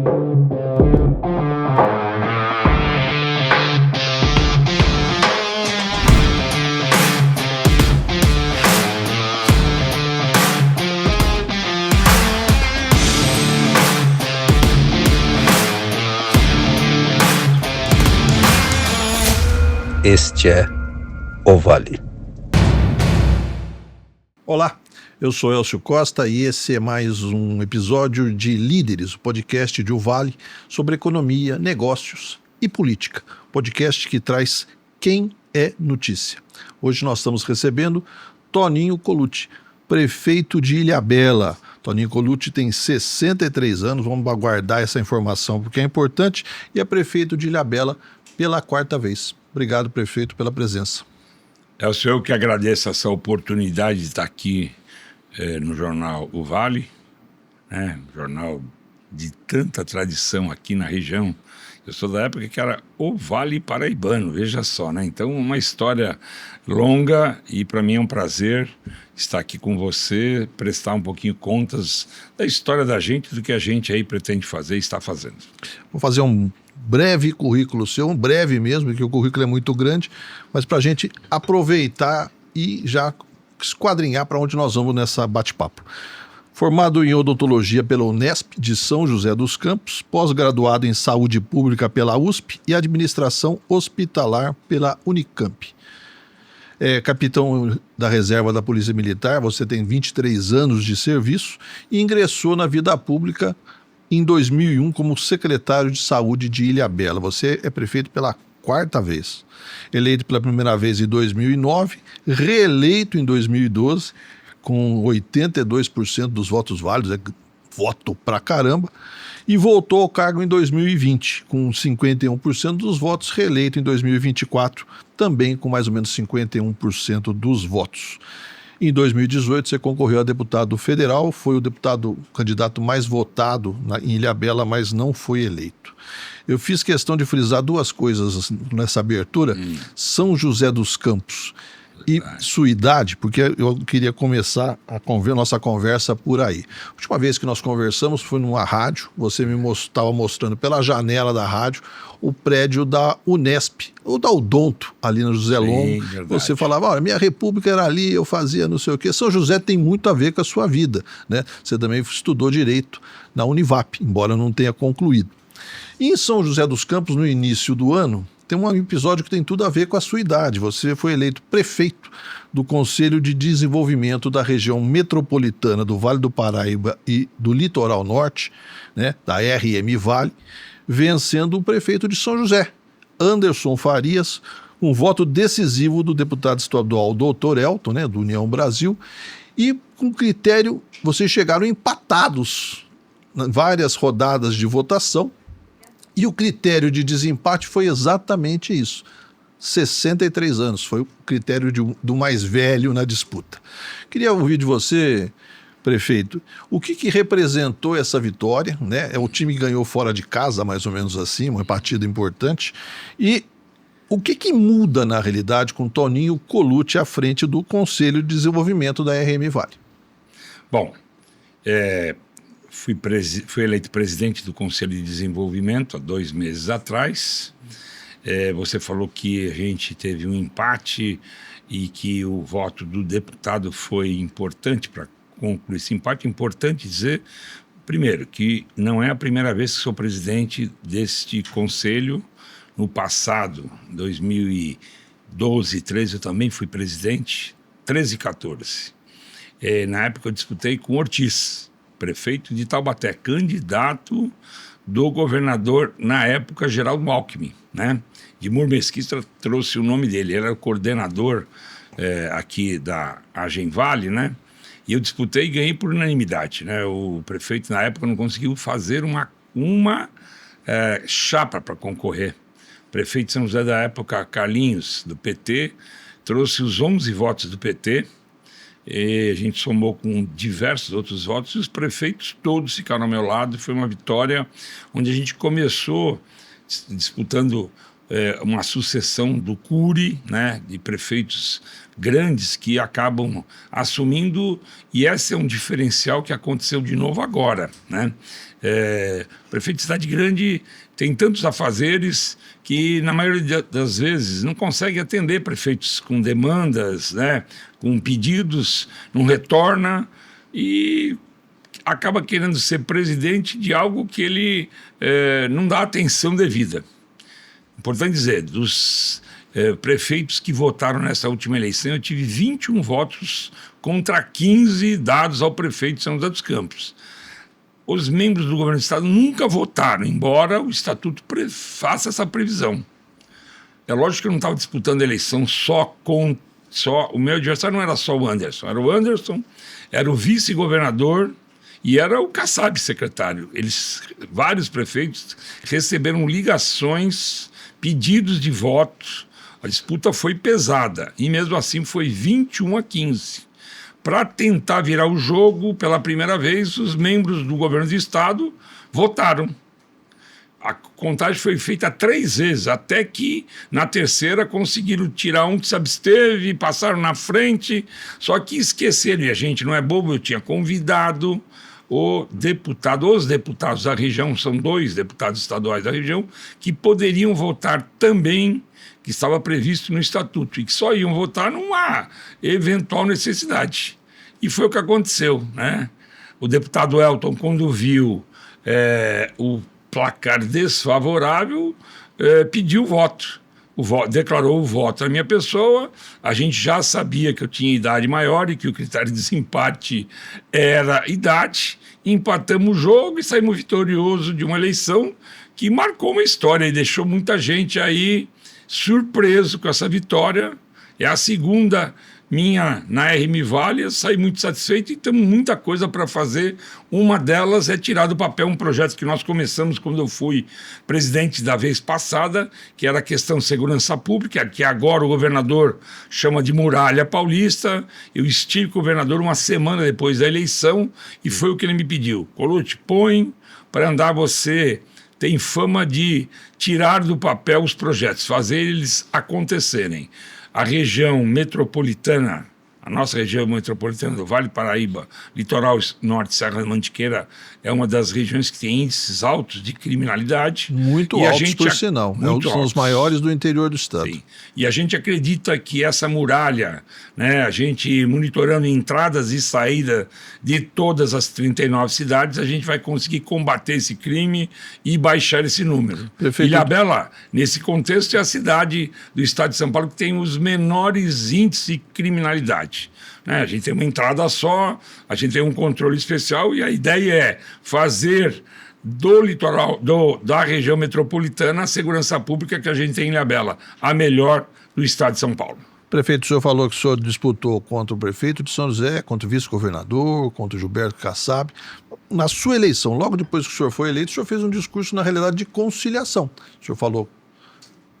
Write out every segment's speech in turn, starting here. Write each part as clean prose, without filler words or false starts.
Este é o Vale. Olá, eu sou Elcio Costa e esse é mais um episódio de Líderes, o podcast de O Vale sobre economia, negócios e política. Podcast que traz Quem é Notícia. Hoje nós estamos recebendo Toninho Colucci, prefeito de Ilhabela. Toninho Colucci tem 63 anos, vamos aguardar essa informação porque é importante, e é prefeito de Ilhabela pela quarta vez. Obrigado, prefeito, pela presença. É o senhor que agradeço essa oportunidade de estar aqui no jornal O Vale, né? Jornal de tanta tradição aqui na região. Eu sou da época que era O Vale Paraibano, veja só, né? Então, uma história longa e para mim é um prazer estar aqui com você, prestar um pouquinho contas da história da gente, do que a gente aí pretende fazer e está fazendo. Vou fazer um breve currículo seu, um breve mesmo, porque o currículo é muito grande, mas para a gente aproveitar e já esquadrinhar para onde nós vamos nessa bate-papo. Formado em odontologia pela Unesp de São José dos Campos, pós-graduado em saúde pública pela USP e administração hospitalar pela Unicamp. É capitão da reserva da Polícia Militar, você tem 23 anos de serviço e ingressou na vida pública em 2001 como secretário de saúde de Ilhabela. Você é prefeito pela quarta vez. Eleito pela primeira vez em 2009, reeleito em 2012, com 82% dos votos válidos, é voto pra caramba, e voltou ao cargo em 2020, com 51% dos votos, reeleito em 2024, também com mais ou menos 51% dos votos. Em 2018, você concorreu a deputado federal, foi o candidato mais votado em Ilhabela, mas não foi eleito. Eu fiz questão de frisar duas coisas nessa abertura. São José dos Campos e sua idade, porque eu queria começar a nossa conversa por aí. A última vez que nós conversamos foi numa rádio, você me estava mostrando pela janela da rádio o prédio da Unesp, ou da Odonto, ali no José Longo. Verdade. Você falava, olha, minha república era ali, eu fazia não sei o quê. São José tem muito a ver com a sua vida, né? Você também estudou Direito na Univap, embora não tenha concluído. E em São José dos Campos, no início do ano, tem um episódio que tem tudo a ver com a sua idade. Você foi eleito prefeito do Conselho de Desenvolvimento da região metropolitana do Vale do Paraíba e do Litoral Norte, né, da RM Vale, vencendo o prefeito de São José, Anderson Farias, um voto decisivo do deputado estadual Dr. Elton, né, do União Brasil, e com critério, vocês chegaram empatados em várias rodadas de votação, e o critério de desempate foi exatamente isso. 63 anos, foi o critério do mais velho na disputa. Queria ouvir de você, prefeito, o que representou essa vitória, né? O time ganhou fora de casa, mais ou menos assim, uma partida importante. E o que muda, na realidade, com Toninho Colucci à frente do Conselho de Desenvolvimento da RM Vale? Bom, fui eleito presidente do Conselho de Desenvolvimento há 2 meses atrás. Você falou que a gente teve um empate e que o voto do deputado foi importante para concluir esse empate. É importante dizer, primeiro, que não é a primeira vez que sou presidente deste conselho. No passado, 2012 e 2013, eu também fui presidente, 13 e 14. Na época eu disputei com Ortiz, prefeito de Taubaté, candidato do governador, na época, Geraldo Alckmin, né? Edmur Mesquita trouxe o nome dele, ele era o coordenador aqui da Agenvale, né? E eu disputei e ganhei por unanimidade, né? O prefeito, na época, não conseguiu fazer uma chapa para concorrer. O prefeito de São José da época, Carlinhos, do PT, trouxe os 11 votos do PT, e a gente somou com diversos outros votos, e os prefeitos todos ficaram ao meu lado. Foi uma vitória onde a gente começou disputando uma sucessão do Cury, né, de prefeitos grandes que acabam assumindo, e esse é um diferencial que aconteceu de novo agora, né? Prefeito de cidade grande tem tantos afazeres que, na maioria das vezes, não consegue atender prefeitos com demandas, né, com pedidos, não retorna e acaba querendo ser presidente de algo que ele não dá atenção devida. Importante dizer, dos prefeitos que votaram nessa última eleição, eu tive 21 votos contra 15 dados ao prefeito de São José dos Campos. Os membros do governo do estado nunca votaram, embora o estatuto faça essa previsão. É lógico que eu não estava disputando a eleição o meu adversário não era só o Anderson, era o vice-governador e era o Kassab secretário. Vários prefeitos receberam ligações, pedidos de voto. A disputa foi pesada e mesmo assim foi 21-15. Para tentar virar o jogo, pela primeira vez, os membros do governo do estado votaram. A contagem foi feita 3 vezes, até que na terceira conseguiram tirar um que se absteve, passaram na frente, só que esqueceram, e a gente não é bobo, eu tinha convidado os deputados da região, são 2 deputados estaduais da região, que poderiam votar também, que estava previsto no estatuto, e que só iam votar numa eventual necessidade. E foi o que aconteceu, né? O deputado Elton, quando viu o placar desfavorável, pediu voto. Declarou o voto à minha pessoa. A gente já sabia que eu tinha idade maior e que o critério de desempate era idade. Empatamos o jogo e saímos vitoriosos de uma eleição que marcou uma história e deixou muita gente aí surpreso com essa vitória. É a segunda minha na RM Vale, eu saí muito satisfeito e temos muita coisa para fazer. Uma delas é tirar do papel um projeto que nós começamos quando eu fui presidente da vez passada, que era a questão de segurança pública, que agora o governador chama de Muralha Paulista. Eu estive com o governador uma semana depois da eleição e foi o que ele me pediu. Colucci, põe para andar, você tem fama de tirar do papel os projetos, fazer eles acontecerem. A região metropolitana, a nossa região metropolitana do Vale Paraíba, Litoral Norte, Serra da Mantiqueira, é uma das regiões que tem índices altos de criminalidade. Muito altos, por sinal. São os maiores do interior do estado. Sim. E a gente acredita que essa muralha, né, a gente monitorando entradas e saídas de todas as 39 cidades, a gente vai conseguir combater esse crime e baixar esse número. Prefeito... Ilhabela, nesse contexto, é a cidade do estado de São Paulo que tem os menores índices de criminalidade. A gente tem uma entrada só, a gente tem um controle especial e a ideia é fazer do litoral, da região metropolitana, a segurança pública que a gente tem em Ilhabela, a melhor do estado de São Paulo. Prefeito, o senhor falou que o senhor disputou contra o prefeito de São José, contra o vice-governador, contra o Gilberto Kassab. Na sua eleição, logo depois que o senhor foi eleito, o senhor fez um discurso, na realidade, de conciliação. O senhor falou,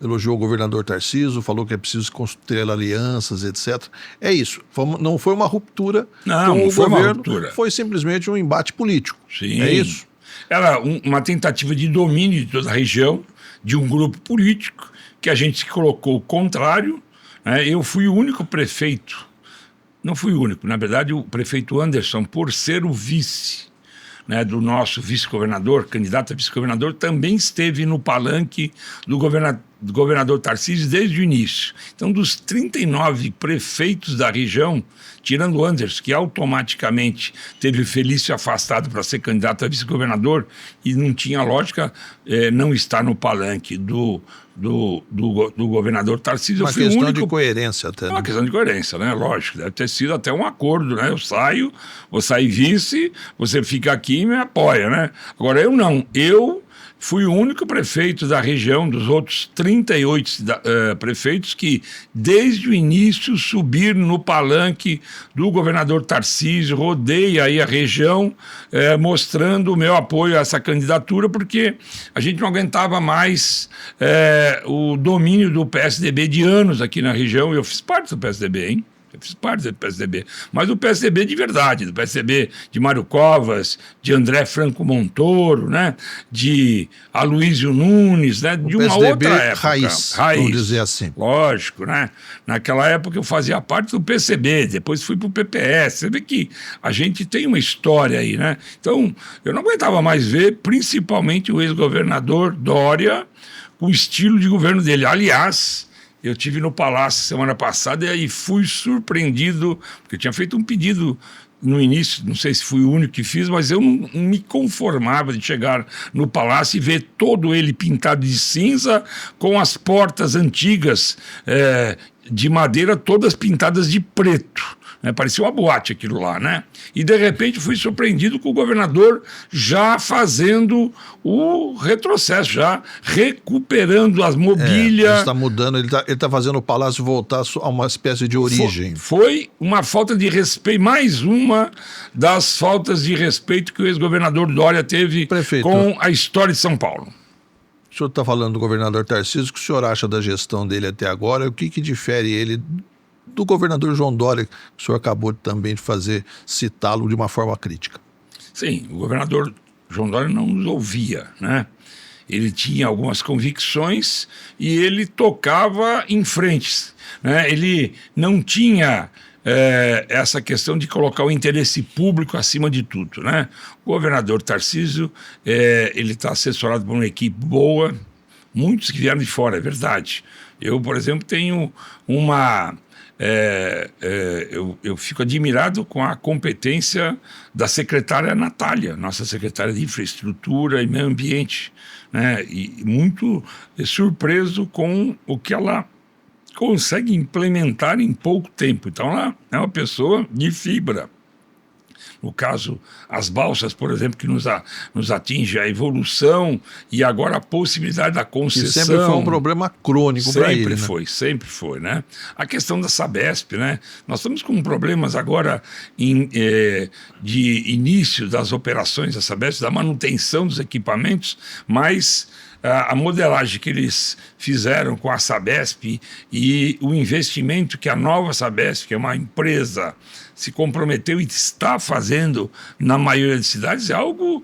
elogiou o governador Tarcísio, falou que é preciso construir alianças, etc. É isso. Não foi uma ruptura com o governo, foi simplesmente um embate político. Sim. É isso? Era uma tentativa de domínio de toda a região, de um grupo político, que a gente se colocou contrário. Eu fui o único prefeito, não fui o único, na verdade o prefeito Anderson, por ser o vice, do nosso vice-governador, candidato a vice-governador, também esteve no palanque do governador Tarcísio desde o início. Então, dos 39 prefeitos da região, tirando o Anderson, que automaticamente teve o Felício afastado para ser candidato a vice-governador e não tinha lógica não estar no palanque do governador Tarcísio. Uma questão de coerência até. Uma questão de coerência, né? Lógico, deve ter sido até um acordo, né? Eu saio, vou sair vice, você fica aqui e me apoia, né? Agora eu não, eu fui o único prefeito da região, dos outros 38 prefeitos, que desde o início subiram no palanque do governador Tarcísio, rodei aí a região, mostrando o meu apoio a essa candidatura, porque a gente não aguentava mais o domínio do PSDB de anos aqui na região. Eu fiz parte do PSDB, hein? Eu fiz parte do PSDB, mas o PSDB de verdade, do PSDB de Mário Covas, de André Franco Montoro, né? De Aloysio Nunes, né? De uma PSDB outra época. raiz, vamos dizer assim. Lógico, né? Naquela época eu fazia parte do PCB, depois fui para o PPS. Você vê que a gente tem uma história aí, né? Então, eu não aguentava mais ver, principalmente o ex-governador Dória, com o estilo de governo dele. Aliás, eu estive no Palácio semana passada e fui surpreendido, porque eu tinha feito um pedido no início, não sei se fui o único que fiz, mas eu não me conformava de chegar no Palácio e ver todo ele pintado de cinza, com as portas antigas de madeira todas pintadas de preto. Parecia uma boate aquilo lá, né? E de repente fui surpreendido com o governador já fazendo o retrocesso, já recuperando as mobílias. Está mudando, ele tá fazendo o palácio voltar a uma espécie de origem. Foi uma falta de respeito, mais uma das faltas de respeito que o ex-governador Dória teve com a história de São Paulo. O senhor está falando do governador Tarcísio, o que o senhor acha da gestão dele até agora? O que difere ele do governador João Dória, que o senhor acabou também de citá-lo de uma forma crítica? Sim, o governador João Dória não nos ouvia, né? Ele tinha algumas convicções e ele tocava em frentes, né? Ele não tinha essa questão de colocar o interesse público acima de tudo, né? O governador Tarcísio, ele está assessorado por uma equipe boa, muitos que vieram de fora, é verdade. Eu, por exemplo, tenho uma... eu fico admirado com a competência da secretária Natália, nossa secretária de Infraestrutura e Meio Ambiente, né? E muito surpreso com o que ela consegue implementar em pouco tempo. Então, ela é uma pessoa de fibra. No caso, as balsas, por exemplo, que nos atinge a evolução e agora a possibilidade da concessão. Que sempre foi um problema crônico para ele. Sempre foi, né? A questão da Sabesp, né? Nós estamos com problemas agora de início das operações da Sabesp, da manutenção dos equipamentos, mas a modelagem que eles fizeram com a Sabesp e o investimento que a nova Sabesp, que é uma empresa, se comprometeu e está fazendo na maioria das cidades, é algo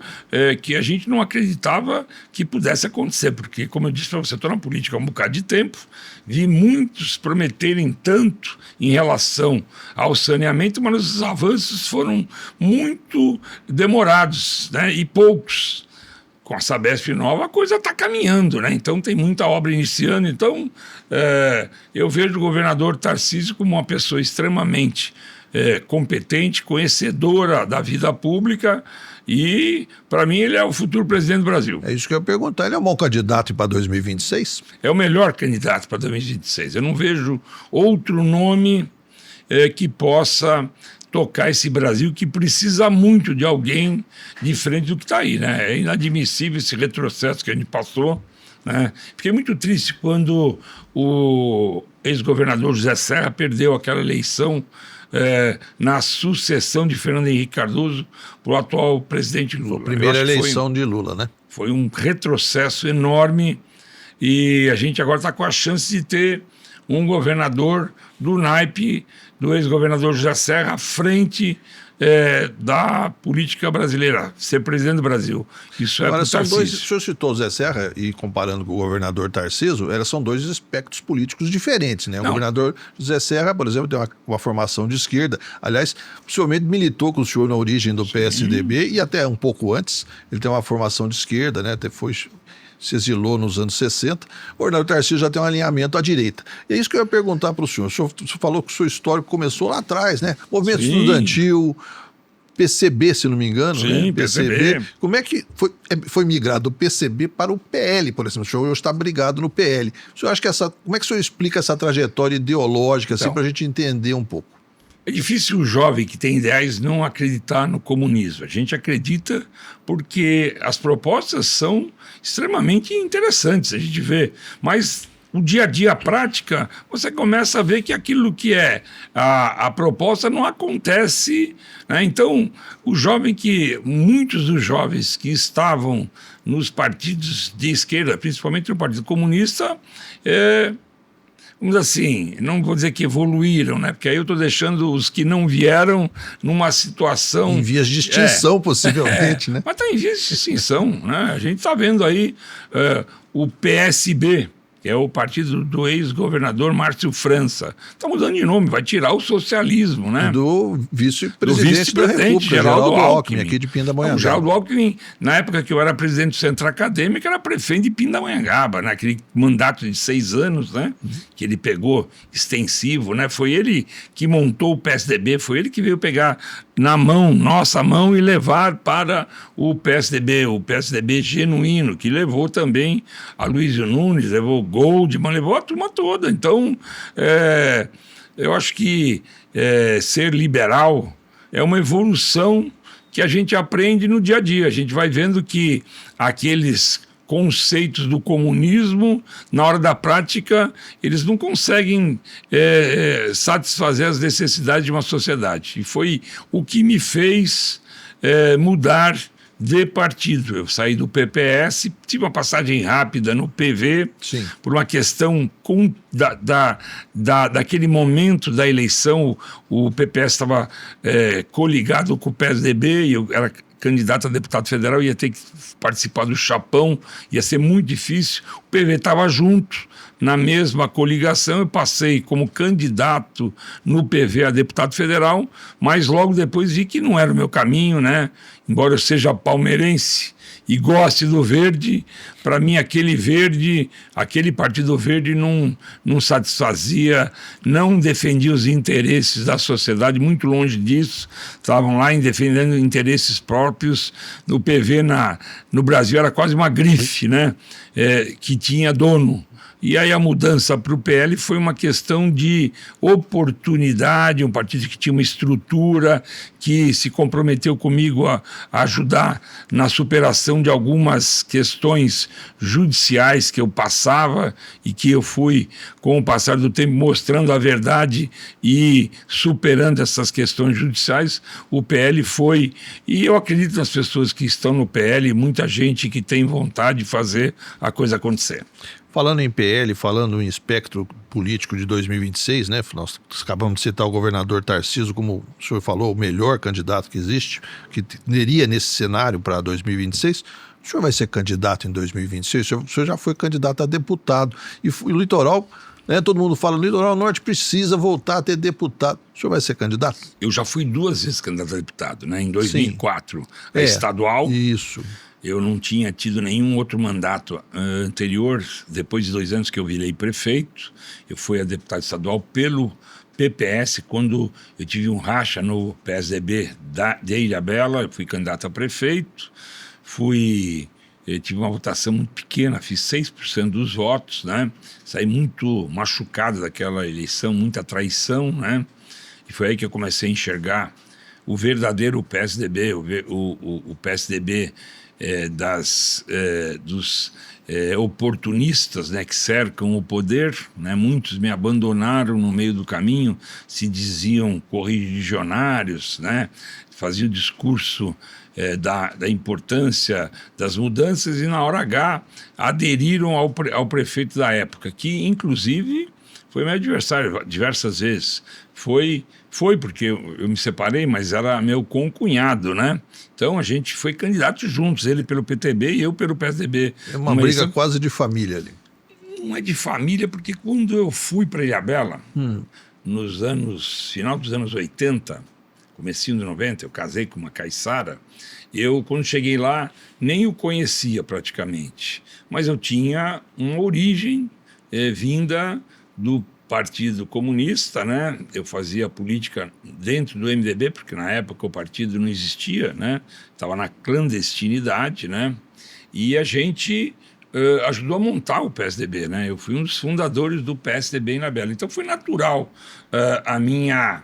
que a gente não acreditava que pudesse acontecer, porque, como eu disse para você, estou na política há um bocado de tempo, vi muitos prometerem tanto em relação ao saneamento, mas os avanços foram muito demorados, né, e poucos. Com a Sabesp nova, a coisa está caminhando, né? Então tem muita obra iniciando. Então eu vejo o governador Tarcísio como uma pessoa extremamente competente, conhecedora da vida pública e, para mim, ele é o futuro presidente do Brasil. É isso que eu ia perguntar. Ele é um bom candidato para 2026? É o melhor candidato para 2026. Eu não vejo outro nome que possa tocar esse Brasil, que precisa muito de alguém diferente do que está aí, né? É inadmissível esse retrocesso que a gente passou, né? Fiquei muito triste quando o ex-governador José Serra perdeu aquela eleição na sucessão de Fernando Henrique Cardoso para o atual presidente Lula. Primeira eleição de Lula, né? Foi um retrocesso enorme e a gente agora está com a chance de ter um governador do naipe do ex-governador José Serra à frente da política brasileira, ser presidente do Brasil. Isso agora, é são dois, o senhor citou o José Serra e comparando com o governador Tarcísio, são dois aspectos políticos diferentes, né? O governador José Serra, por exemplo, tem uma formação de esquerda. Aliás, possivelmente militou com o senhor na origem do PSDB e até um pouco antes, ele tem uma formação de esquerda, né? Se exilou nos anos 60, o governador Tarcísio já tem um alinhamento à direita. E é isso que eu ia perguntar para o senhor. O senhor falou que o seu histórico começou lá atrás, né? Movimento estudantil, PCB, se não me engano. Sim, né? PCB. Como é que foi migrado do PCB para o PL, por exemplo? O senhor hoje está brigado no PL. O senhor acha que como é que o senhor explica essa trajetória ideológica, assim, para a gente entender um pouco? É difícil o jovem que tem ideais não acreditar no comunismo. A gente acredita porque as propostas são extremamente interessantes, a gente vê. Mas o dia a dia, a prática, você começa a ver que aquilo que é a proposta não acontece, né? Então, muitos dos jovens que estavam nos partidos de esquerda, principalmente no Partido Comunista, vamos assim, não vou dizer que evoluíram, né? Porque aí eu estou deixando os que não vieram numa situação... Em vias de extinção, possivelmente, né? Mas está em vias de extinção, né? A gente está vendo aí o PSB, que é o partido do ex-governador Márcio França. Está mudando de nome, vai tirar o socialismo, né? Do vice-presidente da República, Geraldo Alckmin, aqui de Pindamonhangaba. O Geraldo Alckmin, na época que eu era presidente do Centro Acadêmico, era prefeito de Pindamonhangaba, naquele mandato de 6 anos, né? Que ele pegou extensivo, né? Foi ele que montou o PSDB, foi ele que veio pegar na mão, nossa mão, e levar para o PSDB genuíno, que levou também a Luísio Nunes, levou Goldman, levou a turma toda. Então, eu acho que ser liberal é uma evolução que a gente aprende no dia a dia. A gente vai vendo que aqueles conceitos do comunismo, na hora da prática, eles não conseguem satisfazer as necessidades de uma sociedade. E foi o que me fez mudar de partido. Eu saí do PPS, tive uma passagem rápida no PV, Sim. por uma questão daquele momento da eleição. O PPS estava coligado com o PSDB, e eu era candidato a deputado federal, ia ter que participar do chapão, ia ser muito difícil. O PV estava junto, na mesma coligação. Eu passei como candidato no PV a deputado federal, mas logo depois vi que não era o meu caminho, né? Embora eu seja palmeirense e goste do verde, para mim aquele Partido Verde não satisfazia, não defendia os interesses da sociedade, muito longe disso. Estavam lá defendendo interesses próprios. No PV no Brasil era quase uma grife, né? Que tinha dono. E aí a mudança para o PL foi uma questão de oportunidade, um partido que tinha uma estrutura, que se comprometeu comigo a ajudar na superação de algumas questões judiciais que eu passava e que eu fui, com o passar do tempo, mostrando a verdade e superando essas questões judiciais. O PL foi, e eu acredito nas pessoas que estão no PL, muita gente que tem vontade de fazer a coisa acontecer. Falando em PL, falando em espectro político de 2026, né? Nós acabamos de citar o governador Tarcísio, como o senhor falou, o melhor candidato que existe, que teria nesse cenário para 2026. O senhor vai ser candidato em 2026? O senhor já foi candidato a deputado. E o litoral, né? Todo mundo fala, o litoral norte precisa voltar a ter deputado. O senhor vai ser candidato? Eu já fui 2 vezes candidato a deputado, né? Em 2004, a estadual. Isso. Eu não tinha tido nenhum outro mandato anterior. Depois de 2 anos que eu virei prefeito, eu fui a deputado estadual pelo PPS, quando eu tive um racha no PSDB de Ilhabela. Eu fui candidato a prefeito, eu tive uma votação muito pequena, fiz 6% dos votos, né? Saí muito machucado daquela eleição, muita traição, né? E foi aí que eu comecei a enxergar o verdadeiro PSDB, o PSDB dos oportunistas, né, que cercam o poder, né? Muitos me abandonaram no meio do caminho, se diziam correligionários, né? Faziam o discurso da importância das mudanças, e na hora H aderiram ao prefeito da época, que inclusive foi meu adversário diversas vezes. Foi porque eu me separei, mas era meu concunhado, né? Então a gente foi candidato juntos, ele pelo PTB e eu pelo PSDB. É uma briga quase de família ali. Não é de família, porque quando eu fui para Ilhabela, final dos anos 80, comecinho de 90, eu casei com uma caiçara. Quando cheguei lá, nem o conhecia praticamente, mas eu tinha uma origem vinda do Partido Comunista, né? Eu fazia política dentro do MDB, porque na época o partido não existia, né? Estava na clandestinidade, né? E a gente ajudou a montar o PSDB, né? Eu fui um dos fundadores do PSDB em Ilhabela. Então foi natural a minha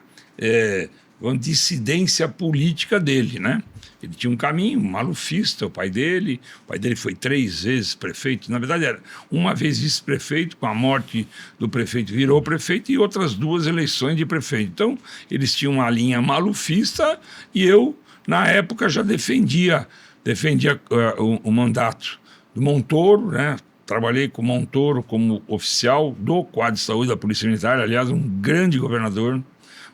dissidência política dele, né? Ele tinha um caminho, malufista, o pai dele foi 3 vezes prefeito, na verdade era uma vez vice-prefeito, com a morte do prefeito virou prefeito, e outras 2 eleições de prefeito. Então eles tinham uma linha malufista, e eu, na época, já defendia o mandato do Montoro, né? trabalhei com Montoro como oficial do quadro de saúde da Polícia Militar, aliás, um grande governador,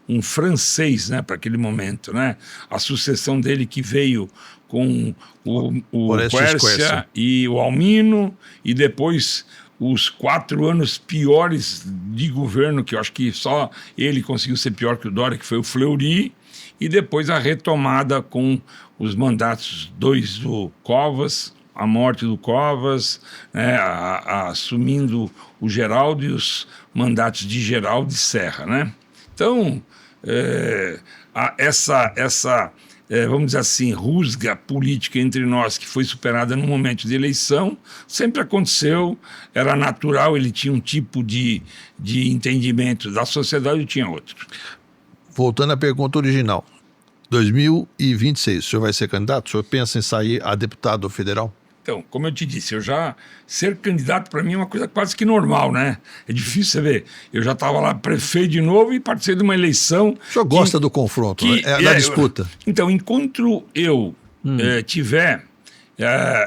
um francês, né, para aquele momento, né? A sucessão dele que veio com o Quercia e o Almino, e depois os 4 anos piores de governo, que eu acho que só ele conseguiu ser pior que o Dória, que foi o Fleury, e depois a retomada com os mandatos 2 do Covas, a morte do Covas, né, assumindo o Geraldo e os mandatos de Geraldo e Serra, né? Então, vamos dizer assim, rusga política entre nós, que foi superada no momento de eleição, sempre aconteceu, era natural, ele tinha um tipo de entendimento da sociedade e tinha outro. Voltando à pergunta original, 2026, o senhor vai ser candidato? O senhor pensa em sair a deputado federal? Então, como eu te disse, ser candidato para mim é uma coisa quase que normal, né? É difícil você ver. Eu já estava lá prefeito de novo e participei de uma eleição. O senhor gosta do confronto, né? Da disputa. Então, enquanto eu tiver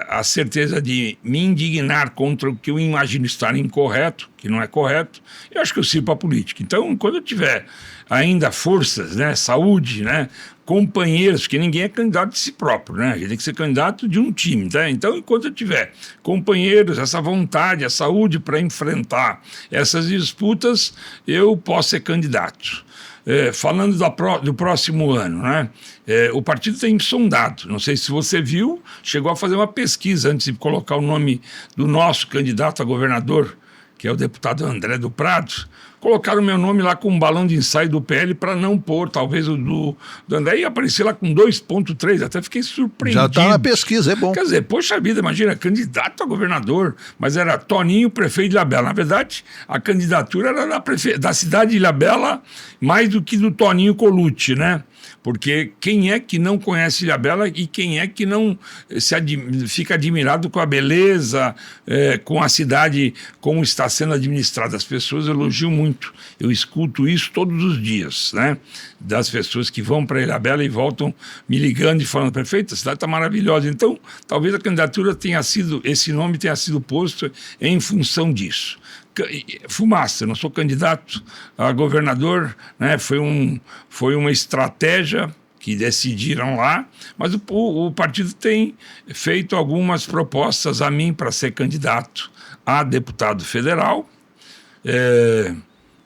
a certeza de me indignar contra o que eu imagino estar incorreto, que não é correto, eu acho que eu sirvo para a política. Então, quando eu tiver ainda forças, né, saúde, né, companheiros, porque ninguém é candidato de si próprio, né? A gente tem que ser candidato de um time, tá? Então, enquanto eu tiver companheiros, essa vontade, a saúde para enfrentar essas disputas, eu posso ser candidato. Falando do próximo ano, né? O partido tem sondado, não sei se você viu, chegou a fazer uma pesquisa antes de colocar o nome do nosso candidato a governador, que é o deputado André do Prado. Colocaram o meu nome lá com um balão de ensaio do PL para não pôr, talvez, o do André, e aparecer lá com 2,3, até fiquei surpreendido. Já está na pesquisa, é bom. Quer dizer, poxa vida, imagina, candidato a governador, mas era Toninho, prefeito de Ilhabela. Na verdade, a candidatura era da cidade de Ilhabela, mais do que do Toninho Colucci, né? Porque quem é que não conhece Ilhabela e quem é que não fica admirado com a beleza, com a cidade, como está sendo administrada? As pessoas elogiam muito. Eu escuto isso todos os dias, né? Das pessoas que vão para Ilhabela e voltam me ligando e falando, prefeito, a cidade está maravilhosa. Então, talvez a candidatura esse nome tenha sido posto em função disso. Fumaça, eu não sou candidato a governador, né? Foi uma estratégia que decidiram lá, mas o partido tem feito algumas propostas a mim para ser candidato a deputado federal.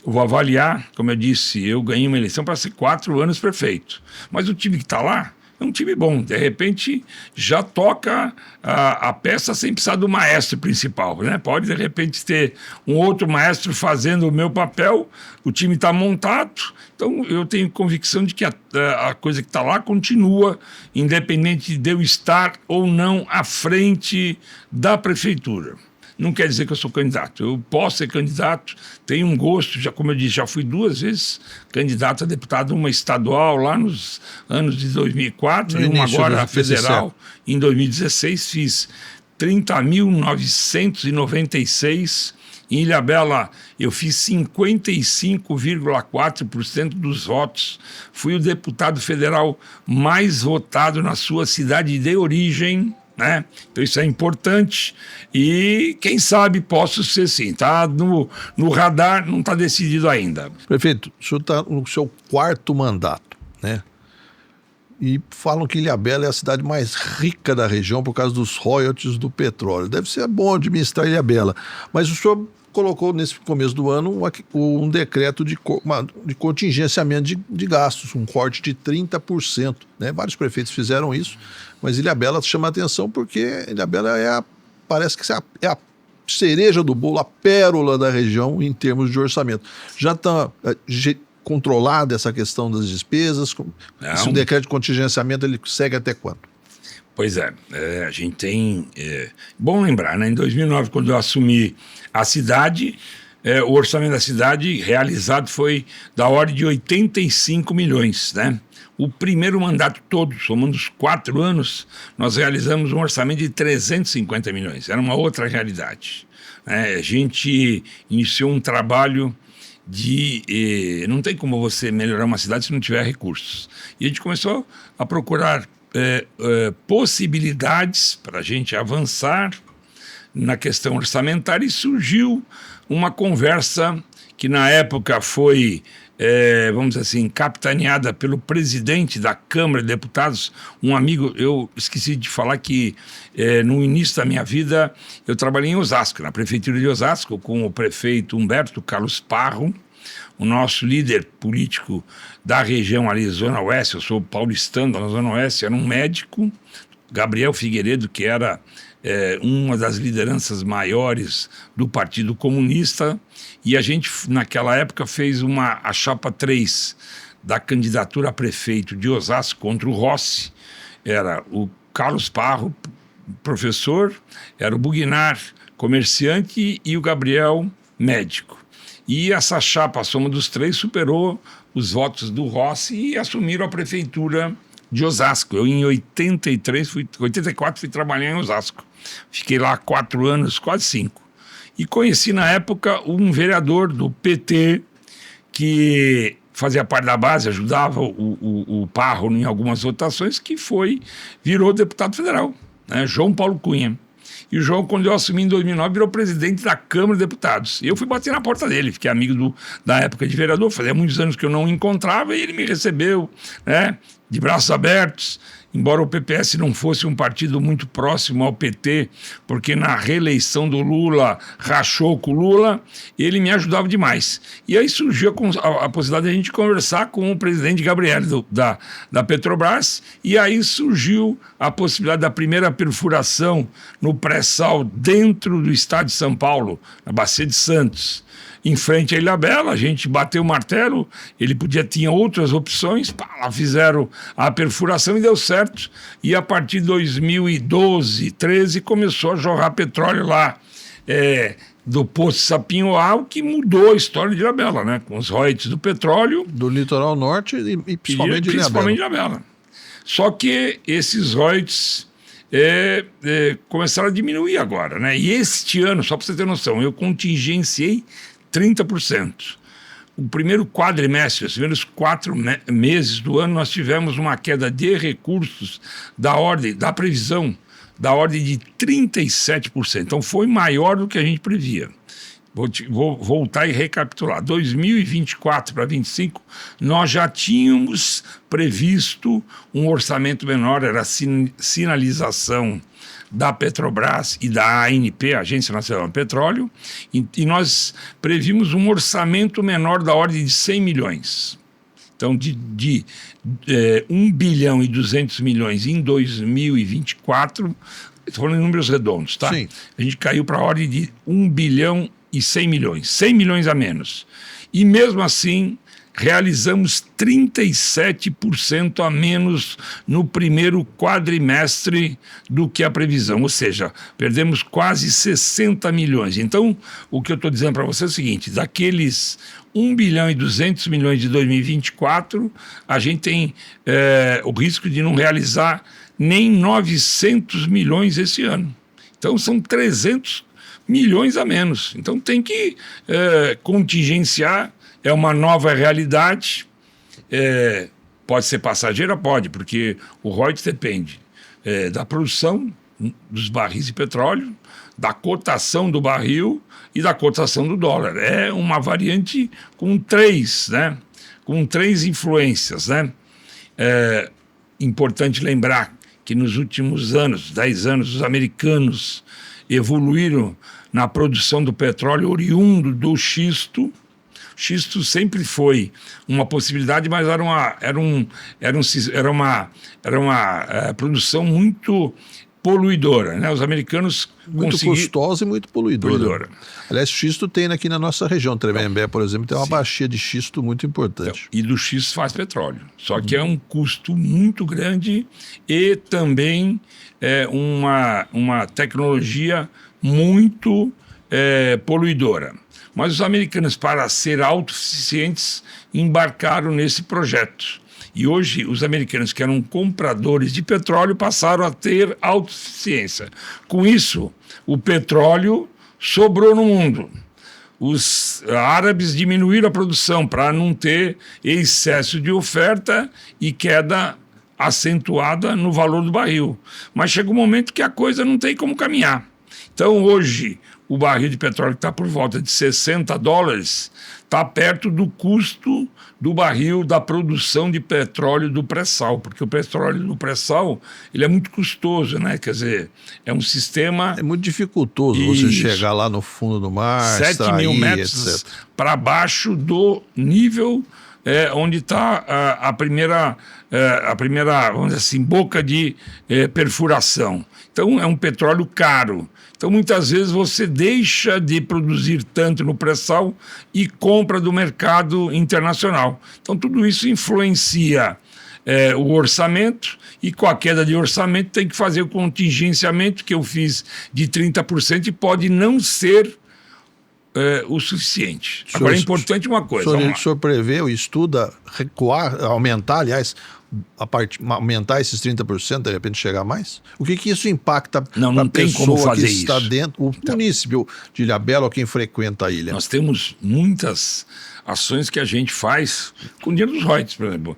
Vou avaliar, como eu disse, eu ganhei uma eleição para ser 4 anos prefeito, mas o time que está lá é um time bom, de repente já toca a peça sem precisar do maestro principal, né? Pode de repente ter um outro maestro fazendo o meu papel, o time está montado, então eu tenho convicção de que a coisa que está lá continua, independente de eu estar ou não à frente da prefeitura. Não quer dizer que eu sou candidato. Eu posso ser candidato, tenho um gosto, como eu disse, já fui 2 vezes candidato a deputado, uma estadual lá nos anos de 2004 e uma agora federal em 2016. Fiz 30.996. Em Ilhabela eu fiz 55,4% dos votos. Fui o deputado federal mais votado na sua cidade de origem, né? Então isso é importante e quem sabe posso ser sim, tá no radar, não está decidido ainda. Prefeito, o senhor está no seu 4º mandato, né? E falam que Ilhabela é a cidade mais rica da região por causa dos royalties do petróleo. Deve ser bom administrar Ilhabela, mas o senhor colocou nesse começo do ano um decreto de contingenciamento de gastos, um corte de 30%. Né? Vários prefeitos fizeram isso, mas Ilhabela chama a atenção porque Ilhabela parece que é a cereja do bolo, a pérola da região em termos de orçamento. Já está controlada essa questão das despesas? Se o decreto de contingenciamento ele segue até quando? Pois a gente tem... Bom lembrar, né? Em 2009, quando eu assumi a cidade, o orçamento da cidade realizado foi da ordem de 85 milhões, né? O primeiro mandato todo, somando os 4 anos, nós realizamos um orçamento de 350 milhões. Era uma outra realidade. A gente iniciou um trabalho não tem como você melhorar uma cidade se não tiver recursos. E a gente começou a procurar possibilidades para a gente avançar na questão orçamentária e surgiu uma conversa que na época foi, vamos dizer assim, capitaneada pelo presidente da Câmara de Deputados, um amigo. Eu esqueci de falar que no início da minha vida eu trabalhei em Osasco, na prefeitura de Osasco, com o prefeito Humberto Carlos Parro, o nosso líder político da região ali, Zona Oeste. Eu sou paulistano da Zona Oeste, era um médico, Gabriel Figueiredo, que era uma das lideranças maiores do Partido Comunista, e a gente, naquela época, fez a chapa 3 da candidatura a prefeito de Osasco contra o Rossi. Era o Carlos Parro, professor, era o Bugnar, comerciante, e o Gabriel, médico. E essa chapa, a soma dos três, superou os votos do Rossi e assumiram a prefeitura de Osasco. Eu, em 84, fui trabalhar em Osasco. Fiquei lá 4 anos, quase 5. E conheci, na época, um vereador do PT que fazia parte da base, ajudava o Parro em algumas votações, que virou deputado federal, né? João Paulo Cunha. E o João, quando eu assumi em 2009, virou presidente da Câmara de Deputados. E eu fui bater na porta dele, fiquei amigo da época de vereador, fazia muitos anos que eu não o encontrava, e ele me recebeu, né, de braços abertos. Embora o PPS não fosse um partido muito próximo ao PT, porque na reeleição do Lula rachou com o Lula, ele me ajudava demais. E aí surgiu a possibilidade de a gente conversar com o presidente Gabriel da Petrobras, e aí surgiu a possibilidade da primeira perfuração no pré-sal dentro do estado de São Paulo, na Bacia de Santos. Em frente à Ilhabela, a gente bateu o martelo, tinha outras opções, lá fizeram a perfuração e deu certo. E a partir de 2012, 13, começou a jorrar petróleo lá do Poço Sapinhoá, o que mudou a história de Ilhabela, né? Com os royalties do petróleo. Do litoral norte e principalmente de Ilhabela. Só que esses royalties começaram a diminuir agora, né? E este ano, só para você ter noção, eu contingenciei 30%. O primeiro quadrimestre, os primeiros 4 meses do ano, nós tivemos uma queda de recursos da previsão, da ordem de 37%. Então foi maior do que a gente previa. Vou voltar e recapitular. 2024 para 2025, nós já tínhamos previsto um orçamento menor, era a sinalização da Petrobras e da ANP, Agência Nacional do Petróleo, e nós previmos um orçamento menor da ordem de 100 milhões. Então, de 1 bilhão e 200 milhões em 2024, estou falando em números redondos, tá? Sim. A gente caiu para a ordem de 1 bilhão e 100 milhões, 100 milhões a menos. E mesmo assim, realizamos 37% a menos no primeiro quadrimestre do que a previsão, ou seja, perdemos quase 60 milhões. Então, o que eu estou dizendo para você é o seguinte: daqueles 1 bilhão e 200 milhões de 2024, a gente tem o risco de não realizar nem 900 milhões esse ano. Então, são 300 milhões a menos. Então, tem que contingenciar. É uma nova realidade, pode ser passageira? Pode, porque o royalties depende da produção dos barris de petróleo, da cotação do barril e da cotação do dólar. É uma variante com 3, né? Com 3 influências, né? Importante lembrar que nos últimos anos, 10 anos, os americanos evoluíram na produção do petróleo oriundo do xisto. Xisto sempre foi uma possibilidade, mas era uma produção muito poluidora, né? Os americanos muito custosa e muito poluidora. Aliás, xisto tem aqui na nossa região, Tremembé, por exemplo, tem uma bacia de xisto muito importante. E do xisto faz petróleo, só que é um custo muito grande e também uma tecnologia muito poluidora. Mas os americanos, para ser autossuficientes, embarcaram nesse projeto. E hoje, os americanos, que eram compradores de petróleo, passaram a ter autossuficiência. Com isso, o petróleo sobrou no mundo. Os árabes diminuíram a produção para não ter excesso de oferta e queda acentuada no valor do barril. Mas chega um momento que a coisa não tem como caminhar. Então, hoje, o barril de petróleo que está por volta de $60 está perto do custo do barril da produção de petróleo do pré-sal, porque o petróleo do pré-sal ele é muito custoso, né? Quer dizer, é um sistema... É muito dificultoso você chegar lá no fundo do mar, 7.000 metros etc. para baixo do nível onde está a primeira, vamos dizer assim, boca de perfuração. Então, é um petróleo caro. Então, muitas vezes, você deixa de produzir tanto no pré-sal e compra do mercado internacional. Então, tudo isso influencia o orçamento, e com a queda de orçamento tem que fazer o contingenciamento que eu fiz de 30% e pode não ser o suficiente. Agora, é importante uma coisa. O senhor prevê ou estuda recuar, aumentar, aliás, aumentar esses 30%, de repente chegar mais? O que isso impacta para a pessoa que está dentro, o município de Ilhabela ou quem frequenta a ilha? Nós temos muitas ações que a gente faz com o dinheiro dos royalties, por exemplo.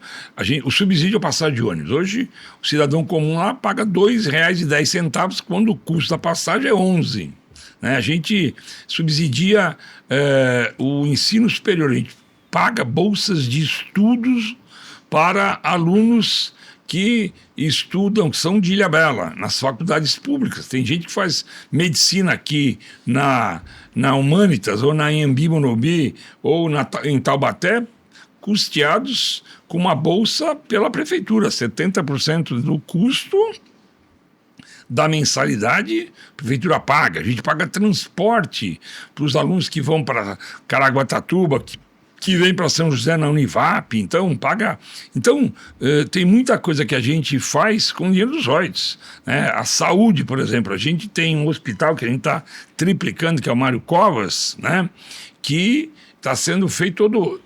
O subsídio à passagem de ônibus. Hoje, o cidadão comum lá paga R$ 2,10, quando o custo da passagem é 11. Né? A gente subsidia o ensino superior, a gente paga bolsas de estudos para alunos que estudam, que são de Ilhabela, nas faculdades públicas. Tem gente que faz medicina aqui na Humanitas, ou na Anhembi Morumbi, ou em Taubaté, custeados com uma bolsa pela prefeitura, 70% do custo da mensalidade, a prefeitura paga. A gente paga transporte para os alunos que vão para Caraguatatuba, que vem para São José na Univap, então paga. Então, tem muita coisa que a gente faz com o dinheiro dos royalties. Né? A saúde, por exemplo, a gente tem um hospital que a gente está triplicando, que é o Mário Covas, né? Que está sendo feito todo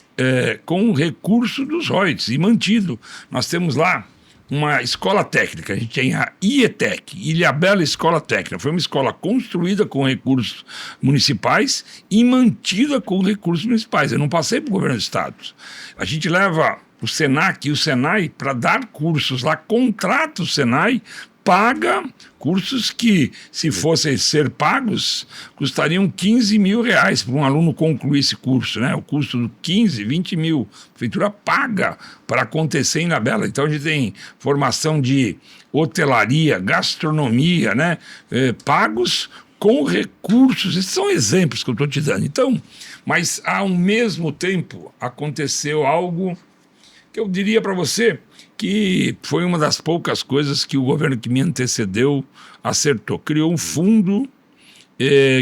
com o recurso dos royalties e mantido. Nós temos lá uma escola técnica, a gente tem a IETEC, Ilhabela Escola Técnica. Foi uma escola construída com recursos municipais e mantida com recursos municipais. Eu não passei para o governo do estado. A gente leva o SENAC e o SENAI para dar cursos lá, contrata o SENAI, paga cursos que, se fossem ser pagos, custariam R$15 mil para um aluno concluir esse curso, né? O custo de 15, 20 mil. A prefeitura paga para acontecer em Ilhabela. Então, a gente tem formação de hotelaria, gastronomia, né? Pagos com recursos. Esses são exemplos que eu estou te dando. Então, mas, ao mesmo tempo, aconteceu algo que eu diria para você que foi uma das poucas coisas que o governo que me antecedeu acertou. Criou um fundo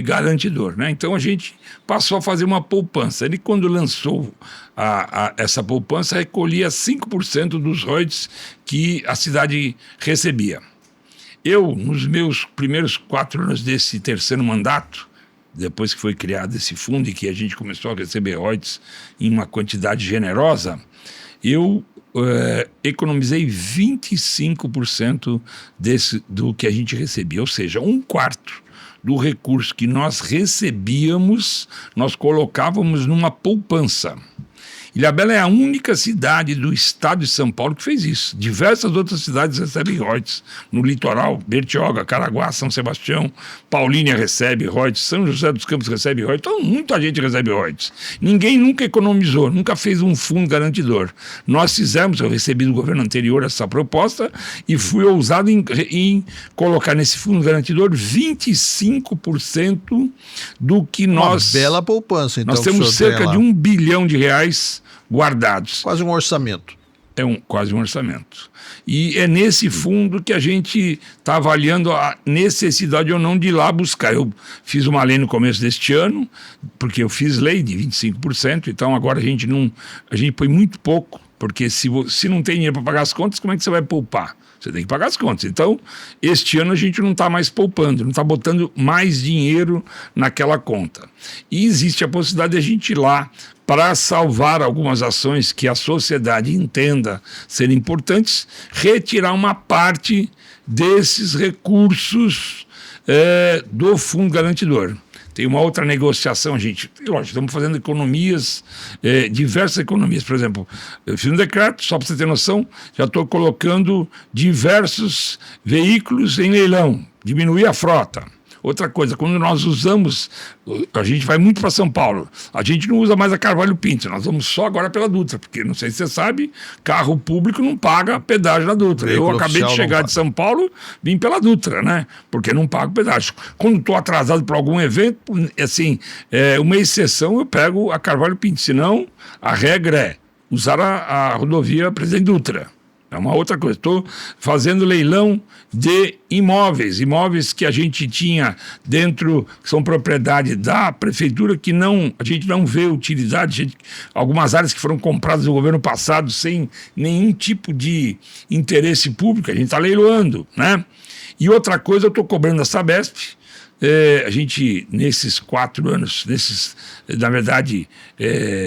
garantidor, né? Então a gente passou a fazer uma poupança. Ele, quando lançou essa poupança, recolhia 5% dos royalties que a cidade recebia. Eu, nos meus primeiros 4 anos desse terceiro mandato, depois que foi criado esse fundo e que a gente começou a receber royalties em uma quantidade generosa, eu economizei 25% do que a gente recebia, ou seja, 1/4 do recurso que nós recebíamos, nós colocávamos numa poupança. Ilhabela é a única cidade do estado de São Paulo que fez isso. Diversas outras cidades recebem royalties. No litoral, Bertioga, Caraguá, São Sebastião, Paulínia recebe royalties, São José dos Campos recebe royalties. Então, muita gente recebe royalties. Ninguém nunca economizou, nunca fez um fundo garantidor. Nós fizemos, eu recebi do governo anterior essa proposta e fui ousado em colocar nesse fundo garantidor 25% do que nós... Uma bela poupança, então. Nós temos cerca de R$1 bilhão guardados. Quase um orçamento. Quase um orçamento. E é nesse fundo que a gente está avaliando a necessidade ou não de ir lá buscar. Eu fiz uma lei no começo deste ano, porque eu fiz lei de 25%, então agora a gente põe muito pouco, porque se não tem dinheiro para pagar as contas, como é que você vai poupar? Você tem que pagar as contas. Então, este ano a gente não está mais poupando, não está botando mais dinheiro naquela conta. E existe a possibilidade de a gente ir lá para salvar algumas ações que a sociedade entenda serem importantes, retirar uma parte desses recursos do fundo garantidor. Tem uma outra negociação, gente. Lógico, estamos fazendo economias, diversas economias. Por exemplo, eu fiz um decreto, só para você ter noção, já estou colocando diversos veículos em leilão, diminuir a frota. Outra coisa, quando nós usamos, a gente vai muito para São Paulo, a gente não usa mais a Carvalho Pinto, nós vamos só agora pela Dutra, porque não sei se você sabe, carro público não paga pedágio na Dutra. Veículo Eu acabei de chegar de São Paulo, vim pela Dutra, né? Porque não pago pedágio. Quando estou atrasado para algum evento, assim, uma exceção, eu pego a Carvalho Pinto, senão a regra é usar a rodovia Presidente Dutra. É uma outra coisa. Estou fazendo leilão de imóveis que a gente tinha dentro, que são propriedade da prefeitura, que a gente não vê utilidade. Algumas áreas que foram compradas no governo passado sem nenhum tipo de interesse público, a gente está leiloando, né? E outra coisa, eu estou cobrando da Sabesp. A gente, nesses 4 anos, na verdade,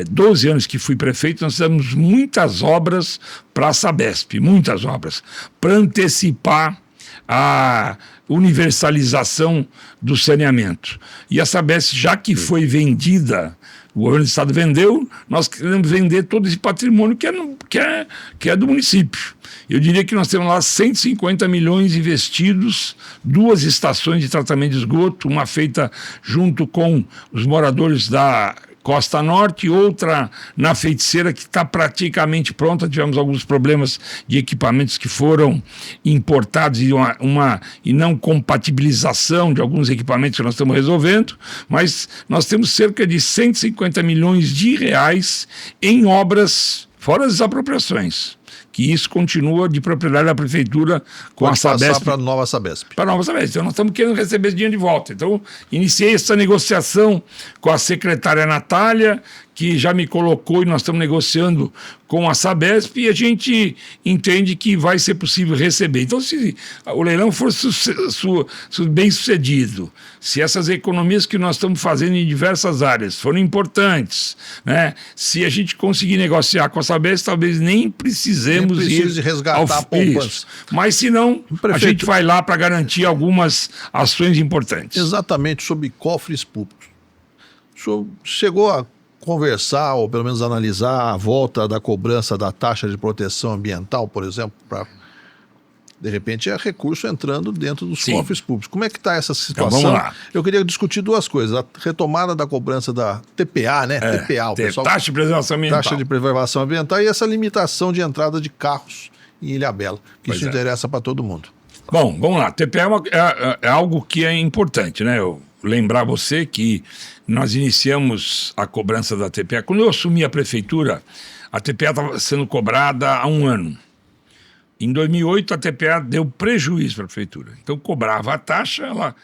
12 anos que fui prefeito, nós fizemos muitas obras para a Sabesp, muitas obras, para antecipar a universalização do saneamento. E a Sabesp, já que foi vendida, o governo do estado vendeu, nós queremos vender todo esse patrimônio que é do município. Eu diria que nós temos lá 150 milhões investidos, 2 estações de tratamento de esgoto, uma feita junto com os moradores da Costa Norte, outra na Feiticeira, que está praticamente pronta. Tivemos alguns problemas de equipamentos que foram importados e não compatibilização de alguns equipamentos que nós estamos resolvendo, mas nós temos cerca de 150 milhões de reais em obras, fora as apropriações, que isso continua de propriedade da prefeitura com a Sabesp. Passar para a nova Sabesp. Para a nova Sabesp. Então, nós estamos querendo receber esse dinheiro de volta. Então, iniciei essa negociação com a secretária Natália, que já me colocou, e nós estamos negociando com a Sabesp, e a gente entende que vai ser possível receber. Então, se o leilão for bem sucedido, se essas economias que nós estamos fazendo em diversas áreas forem importantes, né? Se a gente conseguir negociar com a Sabesp, talvez nem precisemos ir resgatar a poupança. Mas, se não, a gente vai lá para garantir algumas ações importantes. Exatamente, sobre cofres públicos. O senhor chegou a conversar, ou pelo menos analisar a volta da cobrança da taxa de proteção ambiental, por exemplo, para, de repente, recurso entrando dentro dos cofres públicos. Como é que está essa situação? Então, vamos lá. Eu queria discutir 2 coisas. A retomada da cobrança da TPA, né? TPA, o pessoal... Taxa de preservação ambiental. Taxa de preservação ambiental, e essa limitação de entrada de carros em Ilhabela, que isso interessa para todo mundo. Bom, vamos lá. TPA é algo que é importante, né? Eu lembrar você que nós iniciamos a cobrança da TPA. Quando eu assumi a prefeitura, a TPA estava sendo cobrada há 1 ano. Em 2008, a TPA deu prejuízo para a prefeitura. Então, cobrava a taxa,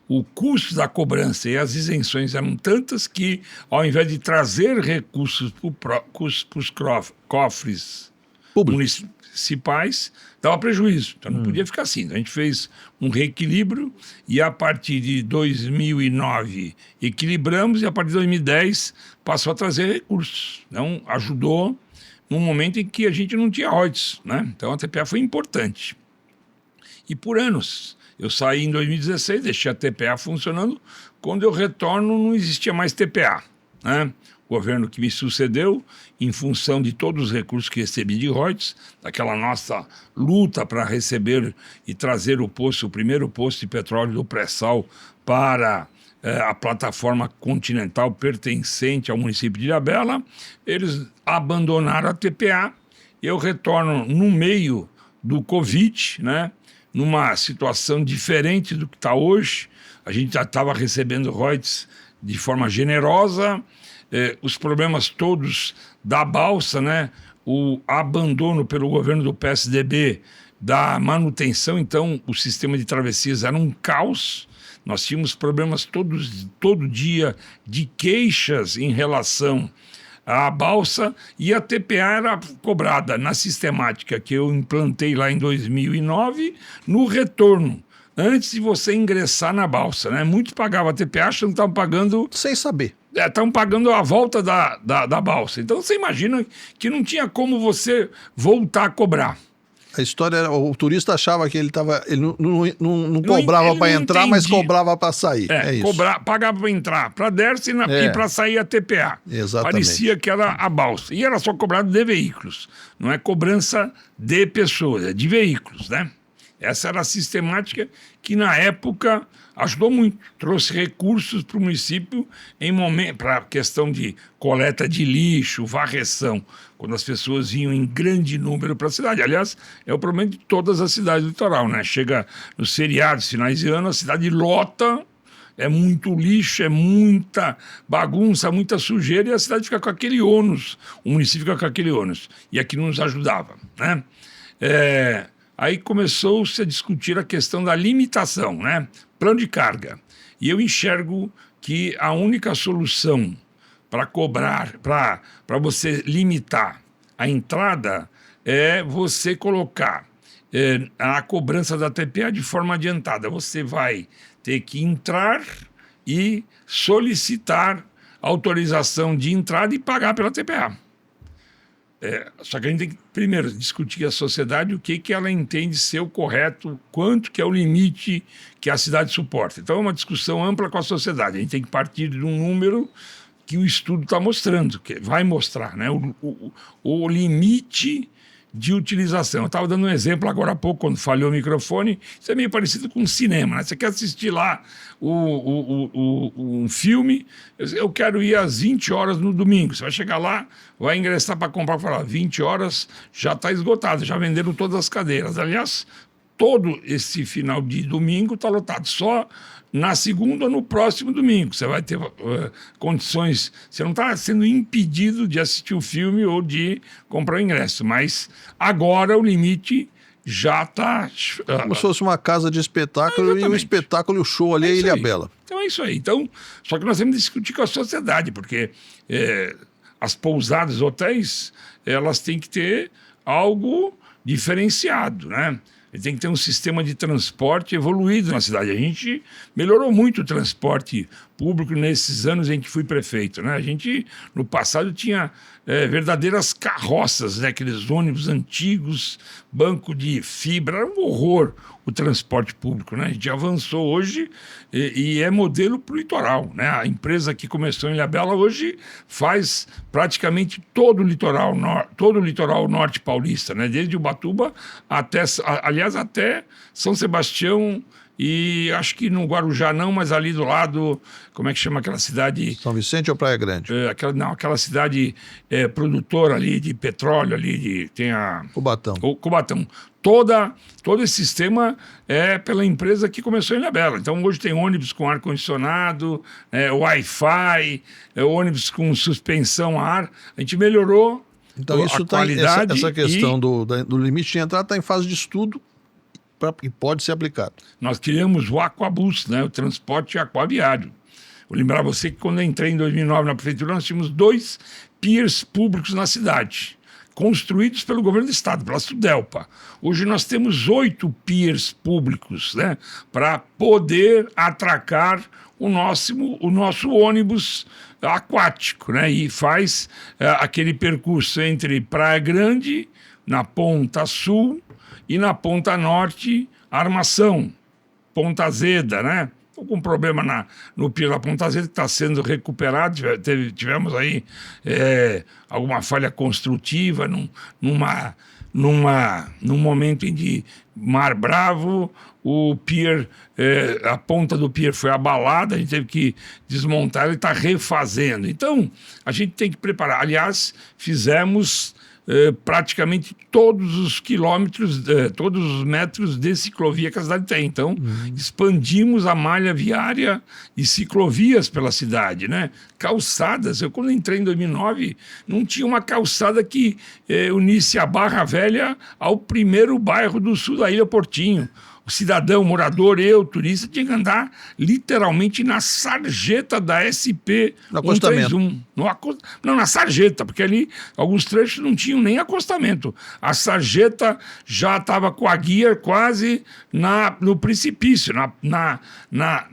o custo da cobrança e as isenções eram tantas que, ao invés de trazer recursos para os cofres municipais, dava prejuízo. Então, não podia ficar assim. A gente fez um reequilíbrio e, a partir de 2009, equilibramos, e a partir de 2010 passou a trazer recursos. Então, ajudou num momento em que a gente não tinha royalties, né? Então, a TPA foi importante. E por anos. Eu saí em 2016, deixei a TPA funcionando. Quando eu retorno, não existia mais TPA, né? O governo que me sucedeu, em função de todos os recursos que recebi de royalties, daquela nossa luta para receber e trazer o primeiro poço de petróleo do pré-sal para a plataforma continental pertencente ao município de Ilhabela, eles abandonaram a TPA. Eu retorno no meio do Covid, né? Numa situação diferente do que está hoje. A gente já estava recebendo royalties de forma generosa, os problemas todos da balsa, né? O abandono pelo governo do PSDB da manutenção. Então, o sistema de travessias era um caos. Nós tínhamos problemas todo dia de queixas em relação à balsa, e a TPA era cobrada na sistemática que eu implantei lá em 2009, no retorno, antes de você ingressar na balsa, né? Muitos pagavam a TPA achando que estavam pagando... Sem saber. Estavam pagando a volta da balsa. Então, você imagina que não tinha como você voltar a cobrar. A história era, o turista achava que ele não cobrava para entrar, mas cobrava para sair. É isso. Pagava para entrar, para descer e para sair a TPA. Exatamente. Parecia que era a balsa. E era só cobrado de veículos. Não é cobrança de pessoas, é de veículos, né? Essa era a sistemática que, na época, ajudou muito. Trouxe recursos para o município para a questão de coleta de lixo, varreção, quando as pessoas vinham em grande número para a cidade. Aliás, é o problema de todas as cidades do litoral, né? Chega nos feriados, finais de ano, a cidade lota, é muito lixo, é muita bagunça, muita sujeira, e a cidade fica com aquele ônus, o município fica com aquele ônus. E aqui não nos ajudava, né? Aí começou-se a discutir a questão da limitação, né? Plano de carga. E eu enxergo que a única solução para cobrar, para você limitar a entrada, é você colocar a cobrança da TPA de forma adiantada. Você vai ter que entrar e solicitar autorização de entrada e pagar pela TPA. Só que a gente tem que, primeiro, discutir a sociedade, o que ela entende ser o correto, quanto que é o limite que a cidade suporta. Então, é uma discussão ampla com a sociedade. A gente tem que partir de um número que o estudo está mostrando, que vai mostrar, né? O limite de utilização. Eu estava dando um exemplo agora há pouco, quando falhou o microfone. Isso é meio parecido com um cinema, né? Você quer assistir lá um filme, eu quero ir às 20 horas no domingo. Você vai chegar lá, vai ingressar para comprar, falar 20 horas já está esgotado, já venderam todas as cadeiras. Aliás, todo esse final de domingo está lotado. Só na segunda ou no próximo domingo você vai ter condições. Você não está sendo impedido de assistir o filme ou de comprar o ingresso, mas agora o limite já está... Como se fosse uma casa de espetáculo e o espetáculo e o show ali é Ilhabela. Então é isso aí. Então, só que nós temos que discutir com a sociedade, porque as pousadas, hotéis, elas têm que ter algo diferenciado, né? Ele tem que ter um sistema de transporte evoluído na cidade. A gente melhorou muito o transporte público nesses anos em que fui prefeito, né? A gente, no passado, tinha verdadeiras carroças, né? Aqueles ônibus antigos, banco de fibra, era um horror o transporte público, né? A gente avançou hoje e é modelo para o litoral, né? A empresa que começou em Ilhabela hoje faz praticamente todo o litoral norte paulista, né? Desde Ubatuba até, aliás, até São Sebastião e acho que no Guarujá não, mas ali do lado, como é que chama aquela cidade? São Vicente ou Praia Grande? Aquela cidade produtora ali de petróleo, ali tem a... Cubatão. Cubatão. Todo esse sistema é pela empresa que começou em Ilhabela. Então, hoje tem ônibus com ar-condicionado, Wi-Fi, ônibus com suspensão a ar. A gente melhorou então, isso a qualidade. Essa questão do limite de entrada está em fase de estudo e pode ser aplicado. Nós criamos o Aquabus, né, o transporte aquaviário. Vou lembrar você que quando eu entrei em 2009 na prefeitura, nós tínhamos 2 piers públicos na cidade, construídos pelo governo do estado, pela Sudelpa. Hoje nós temos 8 piers públicos, né, para poder atracar o nosso ônibus aquático, né, e faz aquele percurso entre Praia Grande, na ponta sul, e na ponta norte, Armação, Ponta Azeda, né? Estou com um problema no pier da Ponta Azeda que está sendo recuperado. Tivemos aí alguma falha construtiva num momento em de mar bravo, o pier, a ponta do pier foi abalada, a gente teve que desmontar, ele está refazendo. Então, a gente tem que preparar. Aliás, fizemos praticamente todos os quilômetros, todos os metros de ciclovia que a cidade tem. Então, expandimos a malha viária e ciclovias pela cidade, né? Calçadas. Eu, quando entrei em 2009, não tinha uma calçada que unisse a Barra Velha ao primeiro bairro do sul da Ilha Portinho. O cidadão, morador, turista, tinha que andar literalmente na sarjeta da SP 131. Não, na sarjeta, porque ali alguns trechos não tinham nem acostamento. A sarjeta já estava com a guia quase no precipício. A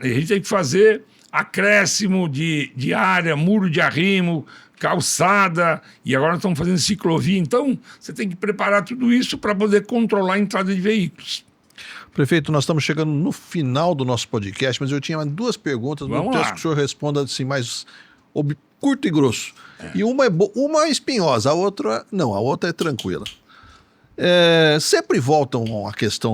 gente tem que fazer acréscimo de área, muro de arrimo, calçada, e agora nós estamos fazendo ciclovia. Então, você tem que preparar tudo isso para poder controlar a entrada de veículos. Prefeito, nós estamos chegando no final do nosso podcast, mas eu tinha 2 perguntas, Vamos não lá. quero que o senhor responda assim, mais curto e grosso. E uma é espinhosa, a outra não, a outra é tranquila. Sempre voltam a questão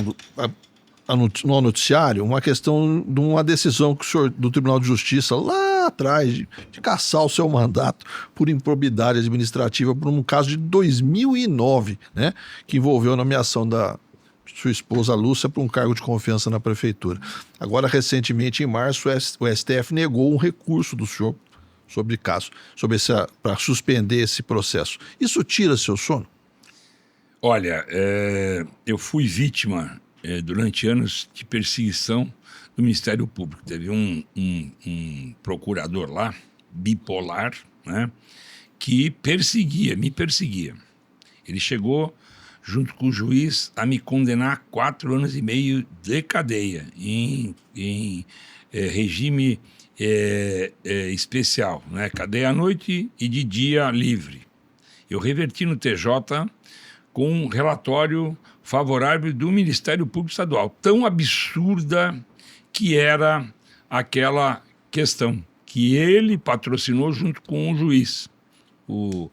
no noticiário, uma questão de uma decisão que o senhor, do Tribunal de Justiça lá atrás de cassar o seu mandato por improbidade administrativa por um caso de 2009, né, que envolveu a nomeação da sua esposa Lúcia para um cargo de confiança na prefeitura. Agora, recentemente, em março, o STF negou um recurso do senhor sobre caso, para suspender esse processo. Isso tira seu sono? Olha, eu fui vítima durante anos de perseguição do Ministério Público. Teve um procurador lá, bipolar, né, que me perseguia. Ele chegou, junto com o juiz, a me condenar a 4 anos e meio de cadeia, em regime especial, né? Cadeia à noite e de dia livre. Eu reverti no TJ com um relatório favorável do Ministério Público Estadual. Tão absurda que era aquela questão, que ele patrocinou junto com o juiz. O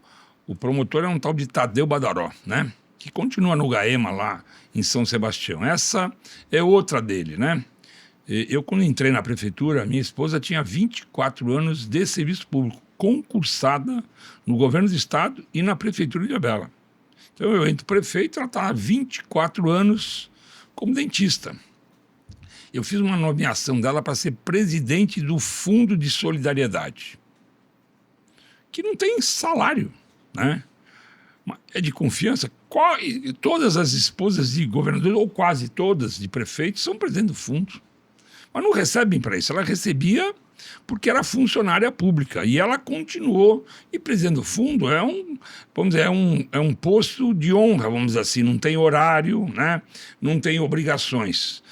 promotor é um tal de Tadeu Badaró, né? Que continua no GAEMA lá em São Sebastião. Essa é outra dele, né? Eu, quando entrei na prefeitura, minha esposa tinha 24 anos de serviço público, concursada no governo do estado e na prefeitura de Ilhabela. Então eu entro prefeito, ela está há 24 anos como dentista. Eu fiz uma nomeação dela para ser presidente do Fundo de Solidariedade, que não tem salário, né? É de confiança. Todas as esposas de governadores, ou quase todas de prefeitos, são presidentes do fundo. Mas não recebem para isso. Ela recebia porque era funcionária pública. E ela continuou. E presidente do fundo vamos dizer, é um posto de honra, vamos dizer assim. Não tem horário, né? Não tem obrigações.